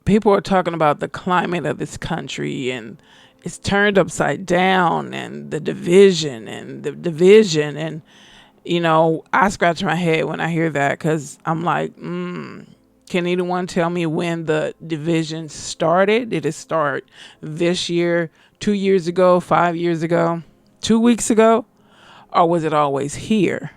people are talking about the climate of this country, and it's turned upside down, and the division. And, I scratch my head when I hear that, because I'm like, can anyone tell me when the division started? Did it start this year, 2 years ago, 5 years ago, 2 weeks ago? Or was it always here?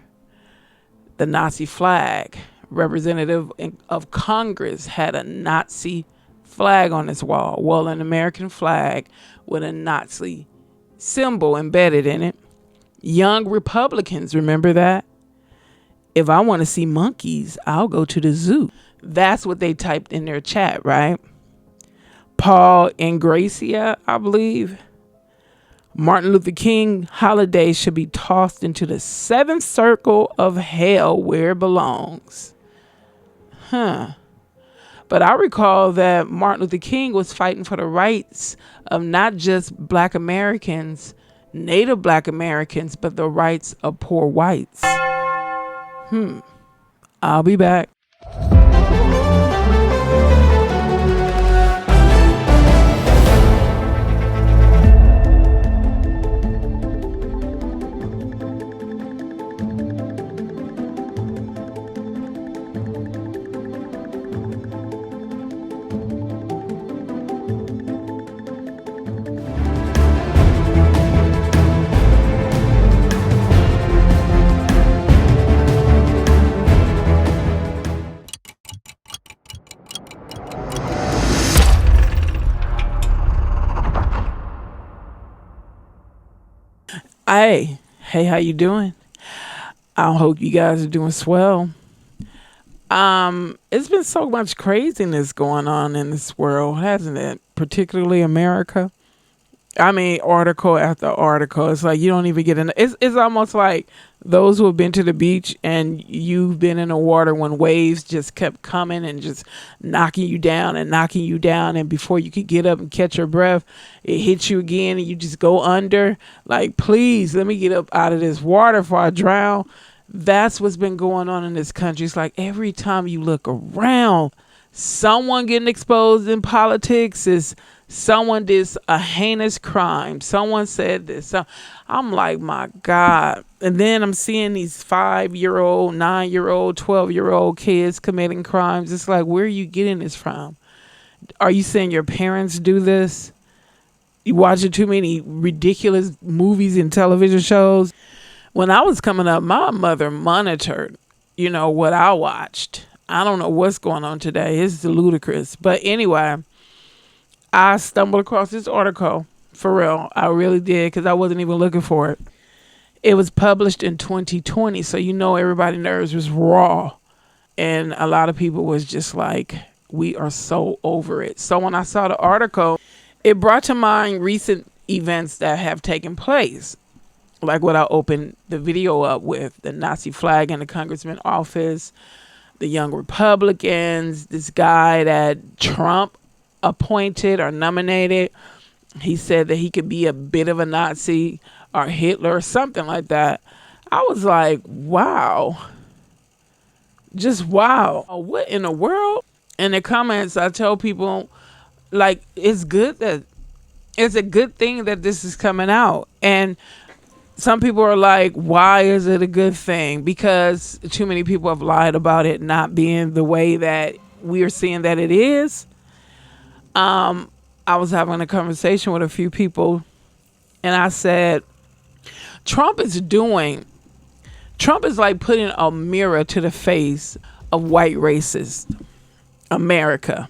The Nazi flag. Representative of Congress had a Nazi flag on his wall. Well, an American flag with a Nazi symbol embedded in it. Young Republicans, remember that? If I want to see monkeys, I'll go to the zoo. That's what they typed in their chat, right? Paul Ingracia, I believe. Martin Luther King holiday should be tossed into the seventh circle of hell where it belongs. But I recall that Martin Luther King was fighting for the rights of not just Black Americans, Native Black Americans, but the rights of poor whites. I'll be back. Hey, how you doing? I hope you guys are doing swell. It's been so much craziness going on in this world, hasn't it? Particularly America. I mean, article after article. It's like you don't even get in. It's almost like those who have been to the beach and you've been in the water when waves just kept coming and just knocking you down. And before you could get up and catch your breath, it hits you again and you just go under. Like, please, let me get up out of this water before I drown. That's what's been going on in this country. It's like every time you look around, someone getting exposed in politics is someone did a heinous crime. Someone said this. So I'm like, my God. And then I'm seeing these 5-year-old, 9-year-old, 12-year-old kids committing crimes. It's like, where are you getting this from? Are you saying your parents do this? You watching too many ridiculous movies and television shows? When I was coming up, my mother monitored, what I watched. I don't know what's going on today. It's ludicrous. But anyway, I stumbled across this article, for real. I really did, because I wasn't even looking for it. It was published in 2020, so everybody's nerves was raw. And a lot of people was just like, we are so over it. So when I saw the article, it brought to mind recent events that have taken place. Like what I opened the video up with, the Nazi flag in the congressman's office, the young Republicans, this guy that Trump appointed or nominated. He said that he could be a bit of a Nazi or Hitler or something like that. I was like, wow. Just wow. What in the world? In the comments, I tell people, like, it's a good thing that this is coming out. And some people are like, why is it a good thing? Because too many people have lied about it not being the way that we are seeing that it is. I was having a conversation with a few people, and I said, Trump is like putting a mirror to the face of white racist America.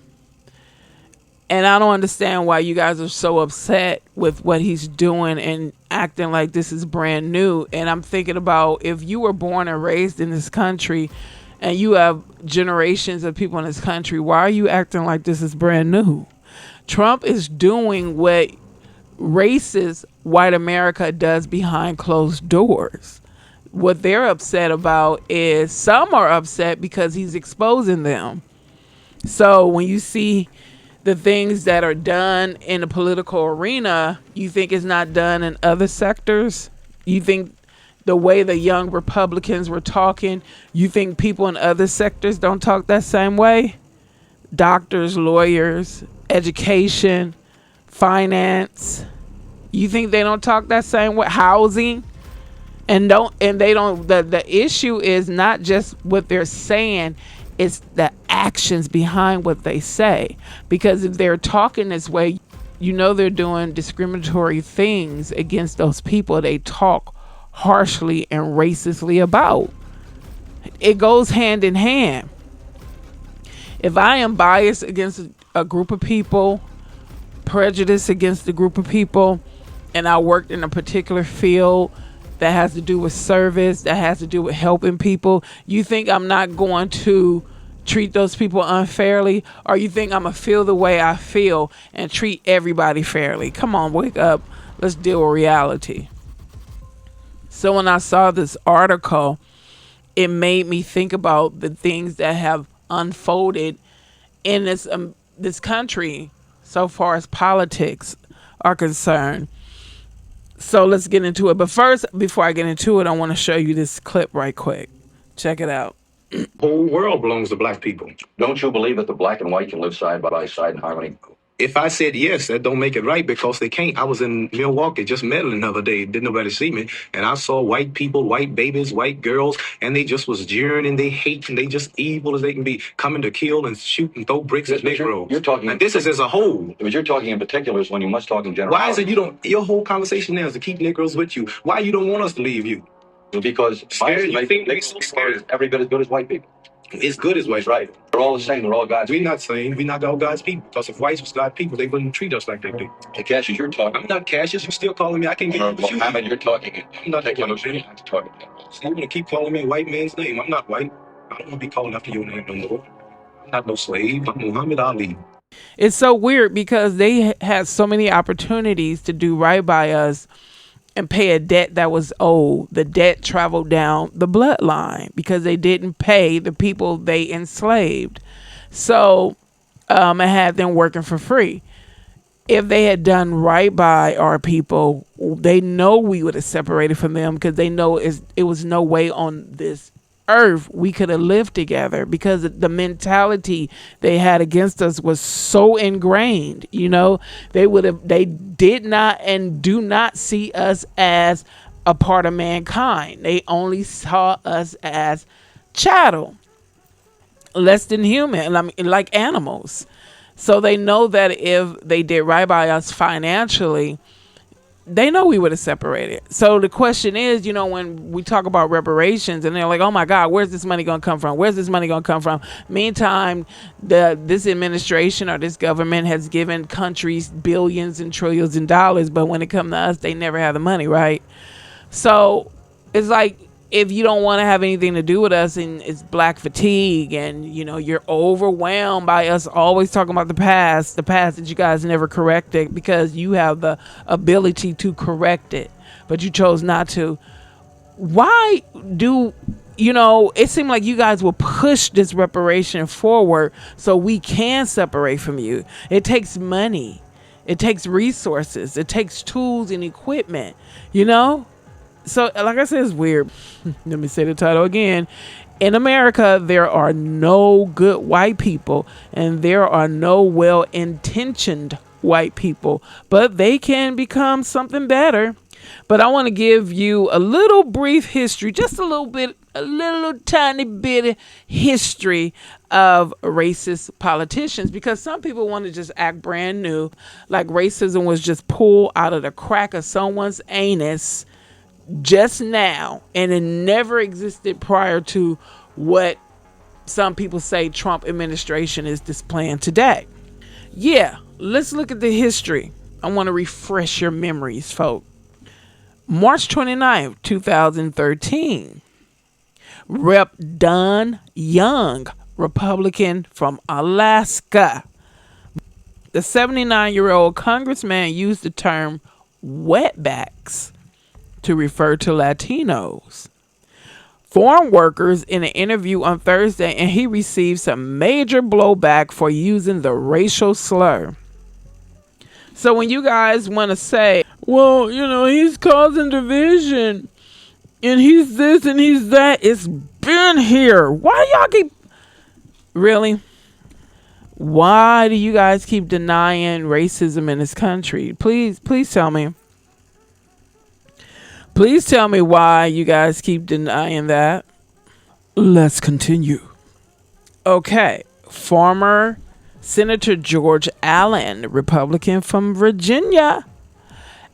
And I don't understand why you guys are so upset with what he's doing and acting like this is brand new. And I'm thinking about, if you were born and raised in this country and you have generations of people in this country, why are you acting like this is brand new? Trump is doing what racist white America does behind closed doors. What they're upset about is, some are upset because he's exposing them. So when you see the things that are done in the political arena, you think it's not done in other sectors? You think the way the young Republicans were talking, you think people in other sectors don't talk that same way? doctors, lawyers, education, finance. You think they don't talk that same way? Housing. They don't, the issue is not just what they're saying, it's the actions behind what they say. Because if they're talking this way, they're doing discriminatory things against those people they talk harshly and racistly about. It goes hand in hand. If I am biased against a group of people, prejudice against a group of people, and I worked in a particular field that has to do with service, that has to do with helping people, you think I'm not going to treat those people unfairly? Or you think I'm going to feel the way I feel and treat everybody fairly? Come on, wake up. Let's deal with reality. So when I saw this article, it made me think about the things that have unfolded in this country so far as politics are concerned. So let's get into it. But first, before I get into it, I want to show you this clip right quick. Check it out. The whole world belongs to black people. Don't you believe that the black and white can live side by side in harmony? If I said yes, that don't make it right, because they can't. I was in Milwaukee just meddling the other day. Didn't nobody see me. And I saw white people, white babies, white girls, and they just was jeering and they hate and they just evil as they can be, coming to kill and shoot and throw bricks at Negroes. You're talking, and this is as a whole. But you're talking in particulars when you must talk in general. Why is it your whole conversation now is to keep Negroes with you? Why you don't want us to leave you? Because they so scared. Every bit as good as white people. It's good as white, right? They're all the same. They're all God's. We're not saying we're not all God's people. Because if whites was God's people, they wouldn't treat us like they do. Hey, Cassius, you're talking. I'm not Cassius. You're still calling me. I can't get you. Muhammad, you're talking. I'm not talking. You're talking. So you're gonna keep calling me a white man's name. I'm not white. I don't want to be calling after your name no more. I'm not no slave. I'm Muhammad Ali. It's so weird because they had so many opportunities to do right by us and pay a debt that was owed. The debt traveled down the bloodline because they didn't pay the people they enslaved. So I had them working for free. If they had done right by our people, they know we would have separated from them, because they know it was no way on this earth we could have lived together, because the mentality they had against us was so ingrained. They did not and do not see us as a part of mankind. They only saw us as chattel, less than human, like animals. So they know that if they did right by us financially, they know we would have separated. So the question is, when we talk about reparations and they're like, oh my God, where's this money going to come from? Where's this money going to come from? Meantime, this administration or this government has given countries billions and trillions of dollars, but when it comes to us, they never have the money, right? So it's like, if you don't want to have anything to do with us, and it's black fatigue, and you're overwhelmed by us always talking about the past that you guys never corrected, because you have the ability to correct it, but you chose not to. Why do it seemed like you guys will push this reparation forward so we can separate from you? It takes money, it takes resources, it takes tools and equipment, So, like I said, it's weird. Let me say the title again. In America, there are no good white people, and there are no well-intentioned white people, but they can become something better. But I want to give you a little brief history, just a little tiny bit of history of racist politicians, because some people want to just act brand new, like racism was just pulled out of the crack of someone's anus just now, and it never existed prior to what some people say Trump administration is displaying today. Yeah, let's look at the history. I want to refresh your memories, folks. March 29th, 2013. Rep. Don Young, Republican from Alaska. The 79-year-old congressman used the term wetbacks to refer to Latinos, foreign workers, in an interview on Thursday, and he received some major blowback for using the racial slur. So when you guys want to say, well, he's causing division, and he's this and he's that, it's been here. Why y'all keep... Really? Why do you guys keep denying racism in this country? Please tell me. Please tell me why you guys keep denying that. Let's continue. Okay. Former Senator George Allen, Republican from Virginia,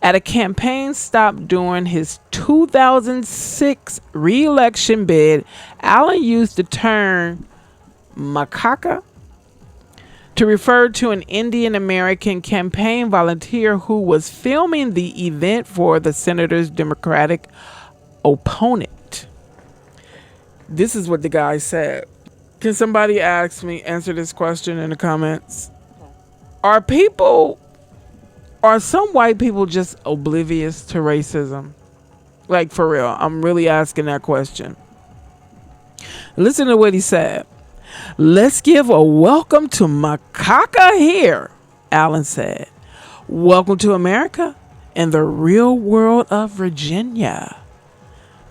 at a campaign stop during his 2006 re-election bid, Allen used the term Macaca to refer to an Indian American campaign volunteer who was filming the event for the senator's Democratic opponent. This is what the guy said. Can somebody answer this question in the comments? Are some white people just oblivious to racism? Like, for real, I'm really asking that question. Listen to what he said. Let's give a welcome to Macaca here, Allen said. Welcome to America and the real world of Virginia.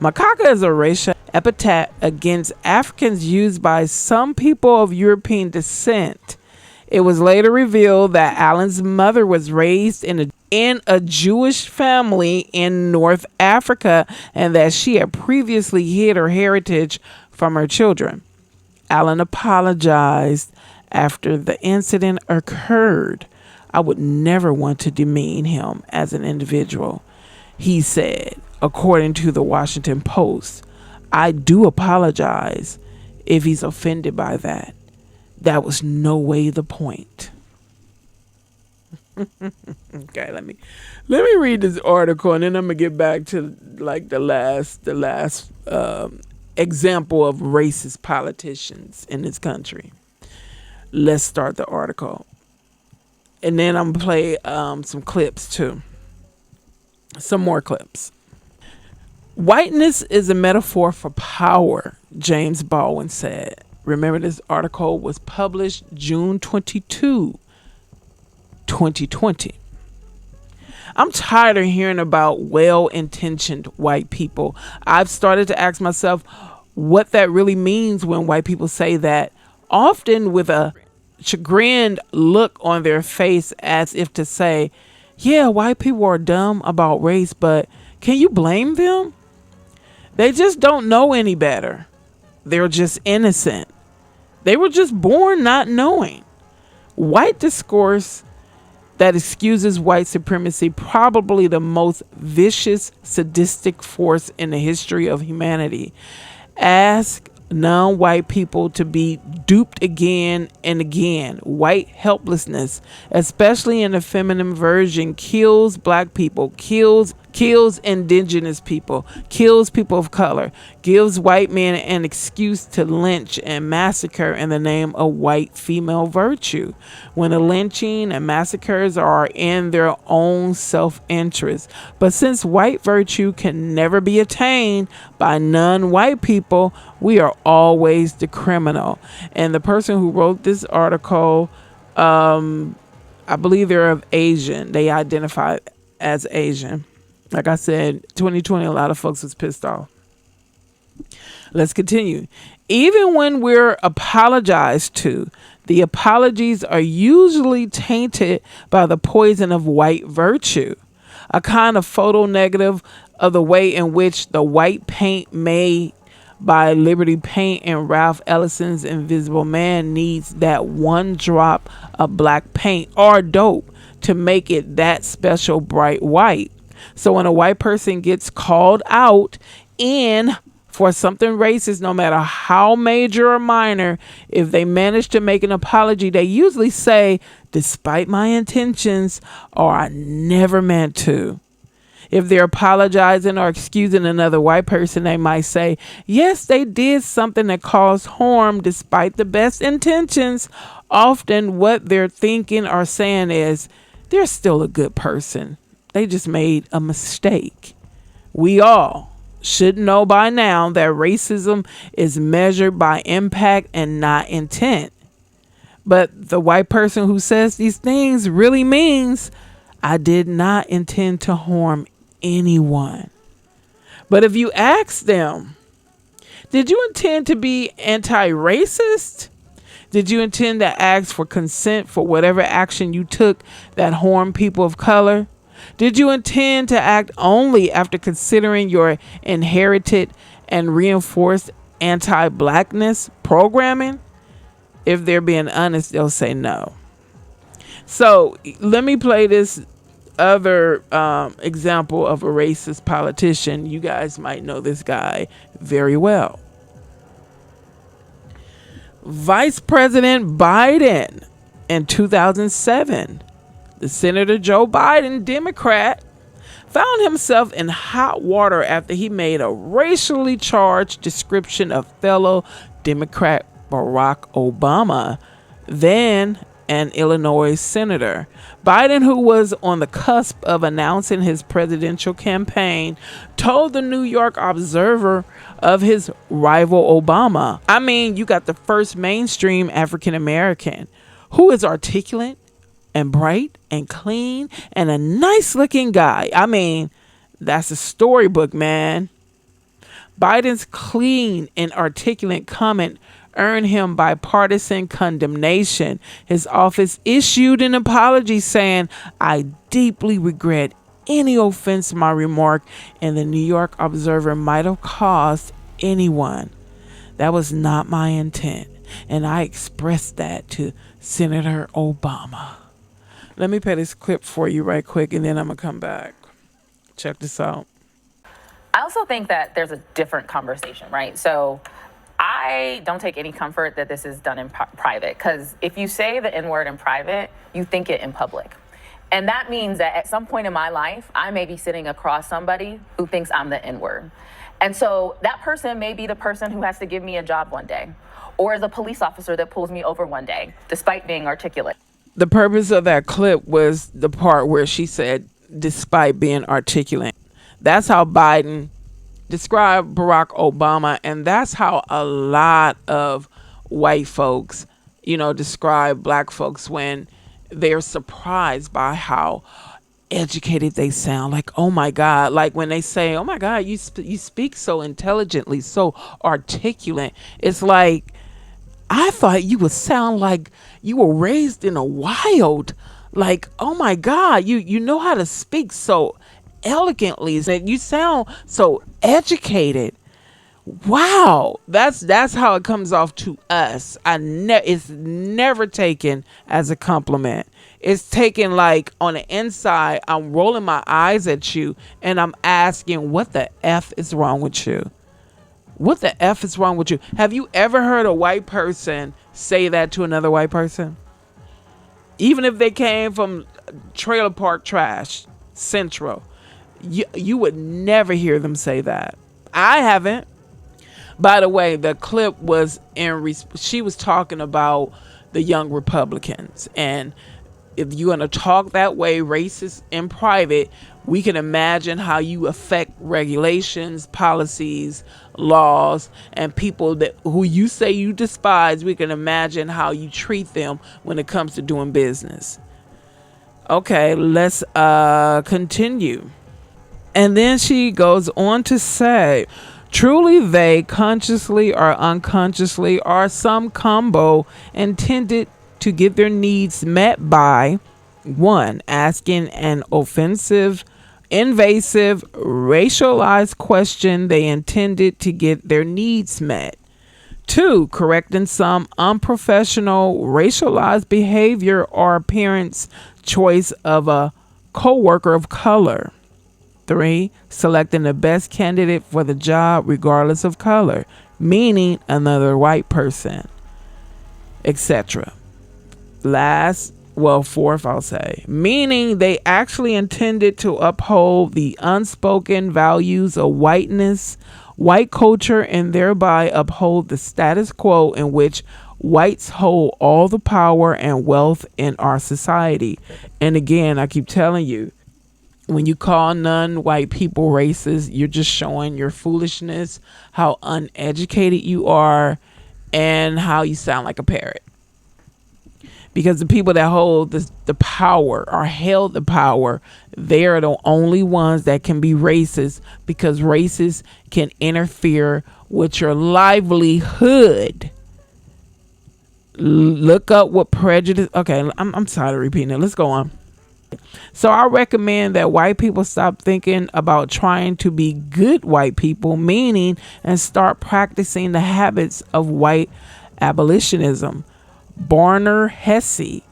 Macaca is a racial epithet against Africans used by some people of European descent. It was later revealed that Allen's mother was raised in a Jewish family in North Africa and that she had previously hid her heritage from her children. Allen apologized after the incident occurred. I would never want to demean him as an individual, he said, according to the Washington Post. I do apologize if he's offended by that. That was no way the point. Okay, let me read this article and then I'm gonna get back to like the last example of racist politicians in this country. Let's start the article. And then I'm gonna play some clips too. Some more clips. Whiteness is a metaphor for power, James Baldwin said. Remember, this article was published June 22, 2020. I'm tired of hearing about well-intentioned white people. I've started to ask myself what that really means when white people say that, often with a chagrined look on their face as if to say, yeah, white people are dumb about race, but can you blame them? They just don't know any better. They're just innocent. They were just born not knowing. White discourse that excuses white supremacy, probably the most vicious, sadistic force in the history of humanity. Ask non-white people to be duped again and again. White helplessness, especially in the feminine version, kills black people, kills indigenous people, kills people of color, gives white men an excuse to lynch and massacre in the name of white female virtue, when the lynching and massacres are in their own self-interest. But since white virtue can never be attained by non-white people, we are always the criminal. And the person who wrote this article, I believe they're of Asian. They identify as Asian. Like I said, 2020, a lot of folks was pissed off. Let's continue. Even when we're apologized to, the apologies are usually tainted by the poison of white virtue, a kind of photo negative of the way in which the white paint made by Liberty Paint and Ralph Ellison's Invisible Man needs that one drop of black paint or dope to make it that special bright white. So when a white person gets called out for something racist, no matter how major or minor, if they manage to make an apology, they usually say, despite my intentions, or I never meant to. If they're apologizing or excusing another white person, they might say, yes, they did something that caused harm despite the best intentions. Often what they're thinking or saying is, they're still a good person. They just made a mistake. We all should know by now that racism is measured by impact and not intent. But the white person who says these things really means, I did not intend to harm anyone. But if you ask them, did you intend to be anti-racist? Did you intend to ask for consent for whatever action you took that harmed people of color? Did you intend to act only after considering your inherited and reinforced anti-blackness programming? If they're being honest, they'll say no. So let me play this other example of a racist politician. You guys might know this guy very well. Vice President Biden in 2007, the Senator Joe Biden, Democrat, found himself in hot water after he made a racially charged description of fellow Democrat Barack Obama, then an Illinois senator. Biden, who was on the cusp of announcing his presidential campaign, told the New York Observer of his rival Obama. I mean, you got the first mainstream African American who is articulate and bright and clean and a nice looking guy. I mean, that's a storybook, man. Biden's clean and articulate comment earned him bipartisan condemnation. His office issued an apology saying, "I deeply regret any offense my remark in the New York Observer might have caused anyone. That was not my intent, and I expressed that to Senator Obama." Let me play this clip for you right quick, and then I'm going to come back. Check this out. I also think that there's a different conversation, right? So I don't take any comfort that this is done in private, because if you say the N-word in private, you think it in public. And that means that at some point in my life, I may be sitting across somebody who thinks I'm the N-word. And so that person may be the person who has to give me a job one day, or the police officer that pulls me over one day, despite being articulate. The purpose of that clip was the part where she said, despite being articulate. That's how Biden described Barack Obama, and that's how a lot of white folks, describe black folks when they're surprised by how educated they sound. Like, oh my God, like when they say, oh my God, you speak so intelligently, so articulate. It's like, I thought you would sound like you were raised in a wild. Like, oh my God, you know how to speak so elegantly. You sound so educated. Wow, that's how it comes off to us. It's never taken as a compliment. It's taken like on the inside. I'm rolling my eyes at you and I'm asking, what the F is wrong with you? What the F is wrong with you? Have you ever heard a white person say that to another white person? Even if they came from Trailer Park Trash Central, you would never hear them say that. I haven't. By the way, the clip was she was talking about the young Republicans, and if you're going to talk that way, racist in private, we can imagine how you affect regulations, policies, laws, and people who you say you despise. We can imagine how you treat them when it comes to doing business. Okay, let's continue. And then she goes on to say, truly they, consciously or unconsciously, are some combo intended to get their needs met by 1. Asking an offensive, invasive, racialized question they intended to get their needs met. 2. Correcting some unprofessional, racialized behavior or appearance choice of a coworker of color. 3. Selecting the best candidate for the job regardless of color, meaning another white person, etc. Fourth, I'll say, meaning they actually intended to uphold the unspoken values of whiteness, white culture, and thereby uphold the status quo in which whites hold all the power and wealth in our society. And again, I keep telling you, when you call non-white people racist, you're just showing your foolishness, how uneducated you are, and how you sound like a parrot. Because the people that hold the power or held the power, they are the only ones that can be racist, because racists can interfere with your livelihood. Look up what prejudice. Okay, I'm tired of repeating it. Let's go on. So I recommend that white people stop thinking about trying to be good white people, meaning, and start practicing the habits of white abolitionism. Barner Hesse.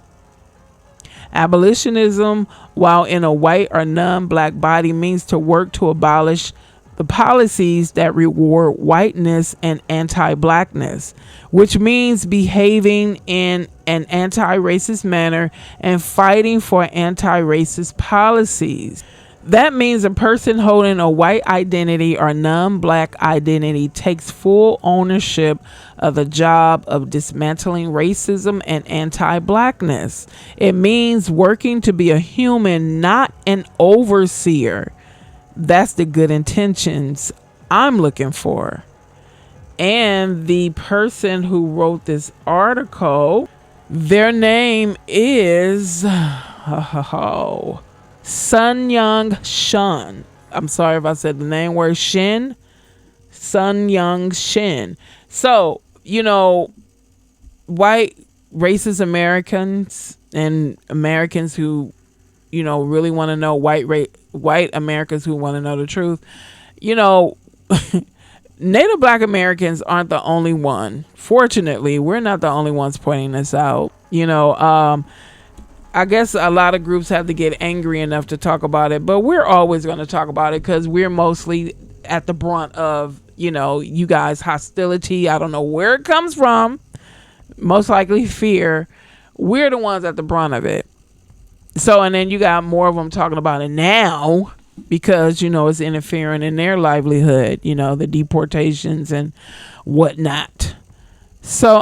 Abolitionism, while in a white or non-black body, means to work to abolish the policies that reward whiteness and anti-blackness, which means behaving in an anti-racist manner and fighting for anti-racist policies. That means a person holding a white identity or non-black identity takes full ownership of the job of dismantling racism and anti-blackness. It means working to be a human, not an overseer. That's the good intentions I'm looking for. And the person who wrote this article, their name is Sun Young Shun. I'm sorry if I said the name word Shin. Sun Young Shin. So, white racist Americans and Americans who, really want to know white Americans who want to know the truth. Native Black Americans aren't the only one. Fortunately, we're not the only ones pointing this out. I guess a lot of groups have to get angry enough to talk about it, but we're always going to talk about it because we're mostly at the brunt of, you guys' hostility. I don't know where it comes from. Most likely fear. We're the ones at the brunt of it. So, and then you got more of them talking about it now because, it's interfering in their livelihood, the deportations and whatnot. So,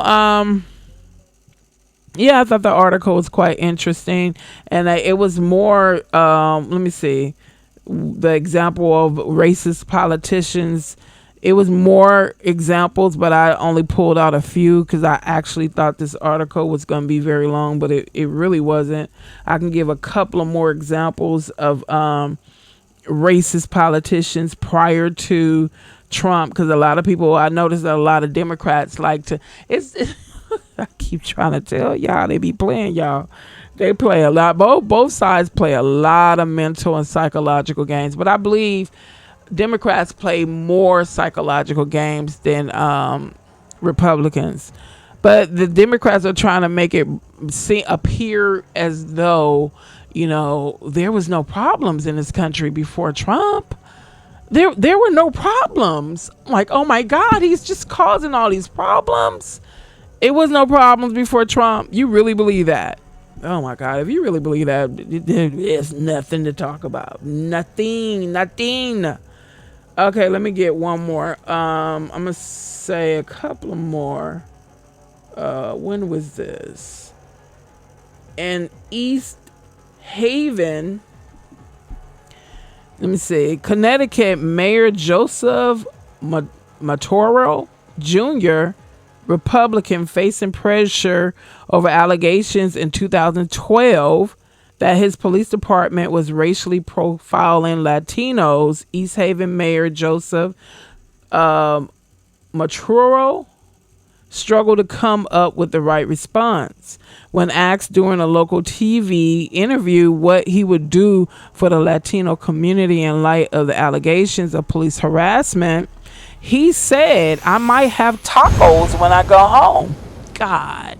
yeah, I thought the article was quite interesting. And it was more, let me see, the example of racist politicians. It was more examples, but I only pulled out a few because I actually thought this article was going to be very long, but it really wasn't. I can give a couple of more examples of racist politicians prior to Trump, because a lot of people, I noticed that a lot of Democrats like to, I keep trying to tell y'all, they be playing y'all. They play a lot, both sides play a lot of mental and psychological games, but I believe Democrats play more psychological games than Republicans. But the Democrats are trying to make it appear as though, there was no problems in this country before Trump. There were no problems. Like, oh my God, he's just causing all these problems. It was no problems before Trump. You really believe that? Oh my God, if you really believe that, there's nothing to talk about. Nothing. Okay, let me get one more. I'm going to say a couple more. When was this? In East Haven, let me see. Connecticut Mayor Joseph Matoro Jr., Republican, facing pressure over allegations in 2012 that his police department was racially profiling Latinos. East Haven Mayor Joseph Maturo struggled to come up with the right response. When asked during a local TV interview what he would do for the Latino community in light of the allegations of police harassment, he said, "I might have tacos when I go home." God.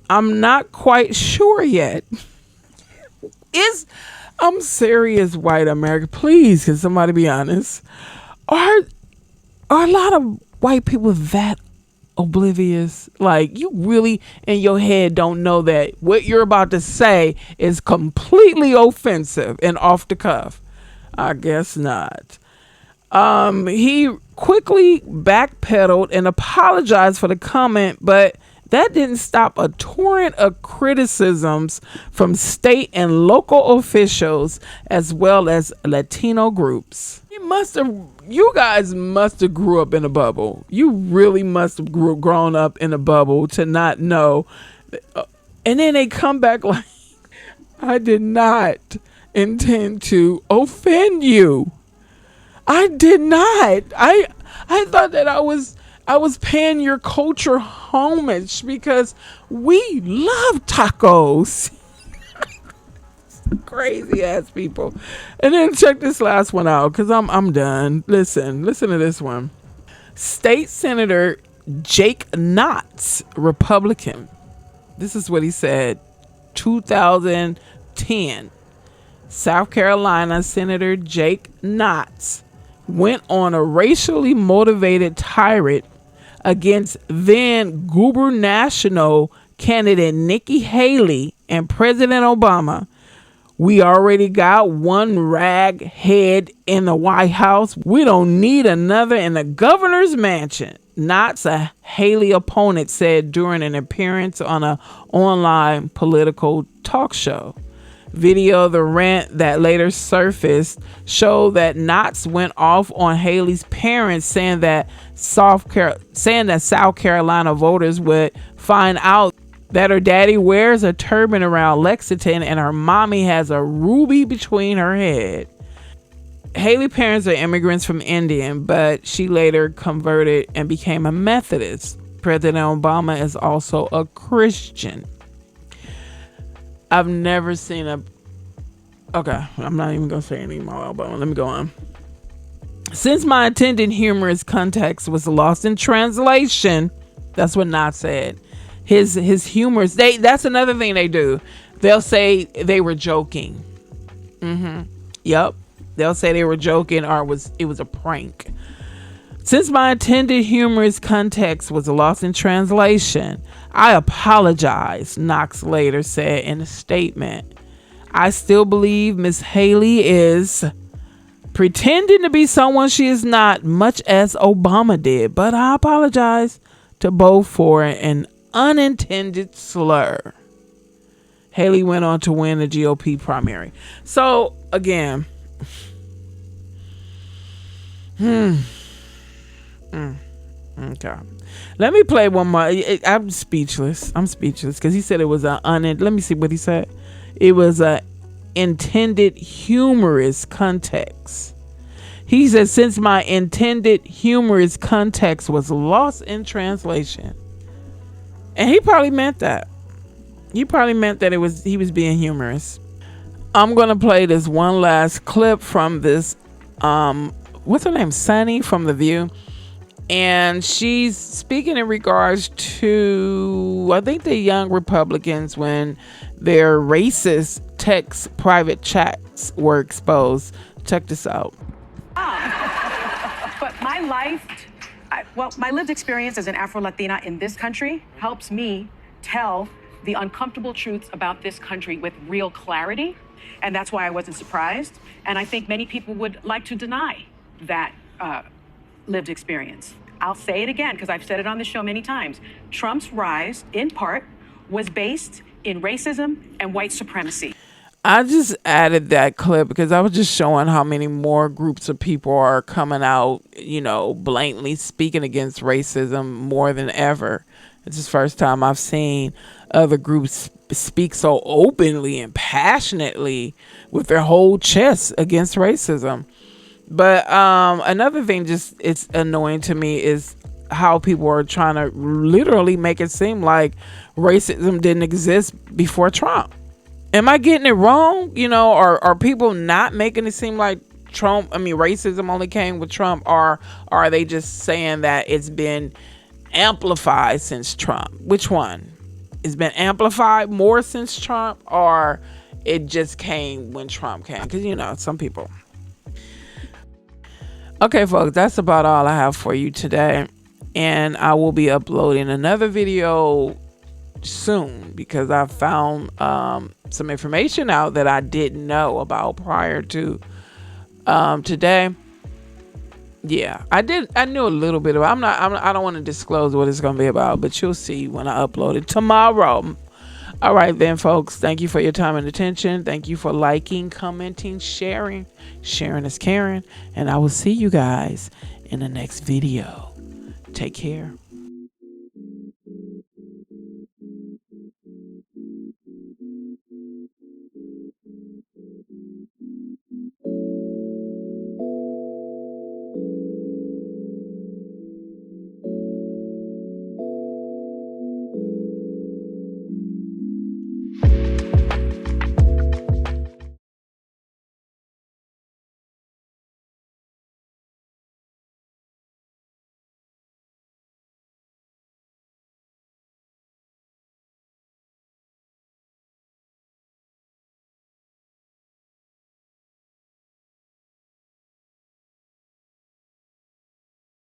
I'm not quite sure yet. I'm serious, white America. Please, can somebody be honest? Are a lot of white people that oblivious? Like, you really in your head don't know that what you're about to say is completely offensive and off the cuff? I guess not. He quickly backpedaled and apologized for the comment, but that didn't stop a torrent of criticisms from state and local officials as well as Latino groups. You guys must have grew up in a bubble. You really must have grown up in a bubble to not know. And then they come back like, I did not intend to offend you. I did not. I thought that I was I was paying your culture homage because we love tacos. Crazy ass people. And then check this last one out because I'm done. Listen to this one. State Senator Jake Knotts, Republican. This is what he said. 2010. South Carolina Senator Jake Knotts went on a racially motivated tirade against then gubernatorial candidate Nikki Haley and President Obama. We already got one rag head in the White House. We don't need another in the governor's mansion. Knotts, a Haley opponent, said during an appearance on an online political talk show. Video of the rant that later surfaced showed that Knotts went off on Haley's parents, saying that South Carolina voters would find out that her daddy wears a turban around Lexington and her mommy has a ruby between her head. Haley's parents are immigrants from India, but she later converted and became a Methodist. President Obama is also a Christian. I've never seen a... Okay, I'm not even going to say anymore, but let me go on. Since my intended humorous context was lost in translation, that's what Knott said. His humorous... That's another thing they do. They'll say they were joking. Yep. They'll say they were joking or it was a prank. Since my intended humorous context was lost in translation, I apologize, Knox later said in a statement. I still believe Miss Haley is pretending to be someone she is not, much as Obama did, but I apologize to both for an unintended slur. Haley went on to win the GOP primary. So, again... Okay. Let me play one more. I'm speechless because he said it was let me see what he said. It was a intended humorous context. He said, since my intended humorous context was lost in translation. And he probably meant that. He probably meant that he was being humorous. I'm going to play this one last clip from this what's her name? Sunny from The View. And she's speaking in regards to, I think, the young Republicans when their racist text private chats were exposed. Check this out. But my life, my lived experience as an Afro-Latina in this country helps me tell the uncomfortable truths about this country with real clarity. And that's why I wasn't surprised. And I think many people would like to deny that lived experience. I'll say it again because I've said it on the show many times. Trump's rise, in part, was based in racism and white supremacy. I just added that clip because I was just showing how many more groups of people are coming out, blatantly speaking against racism more than ever. It's the first time I've seen other groups speak so openly and passionately with their whole chest against racism. But another thing it's annoying to me is how people are trying to literally make it seem like racism didn't exist before Trump. Am I getting it wrong? Are people not making it seem like racism only came with Trump, or are they just saying that it's been amplified since Trump? Which one? It's been amplified more since Trump, or it just came when Trump came? Because, some people... Okay, folks, that's about all I have for you today. And I will be uploading another video soon because I found some information out that I didn't know about prior to today. Yeah, I knew a little bit about it. I don't want to disclose what it's going to be about, but you'll see when I upload it tomorrow. All right, then, folks, thank you for your time and attention. Thank you for liking, commenting, sharing. Sharing is caring. And I will see you guys in the next video. Take care.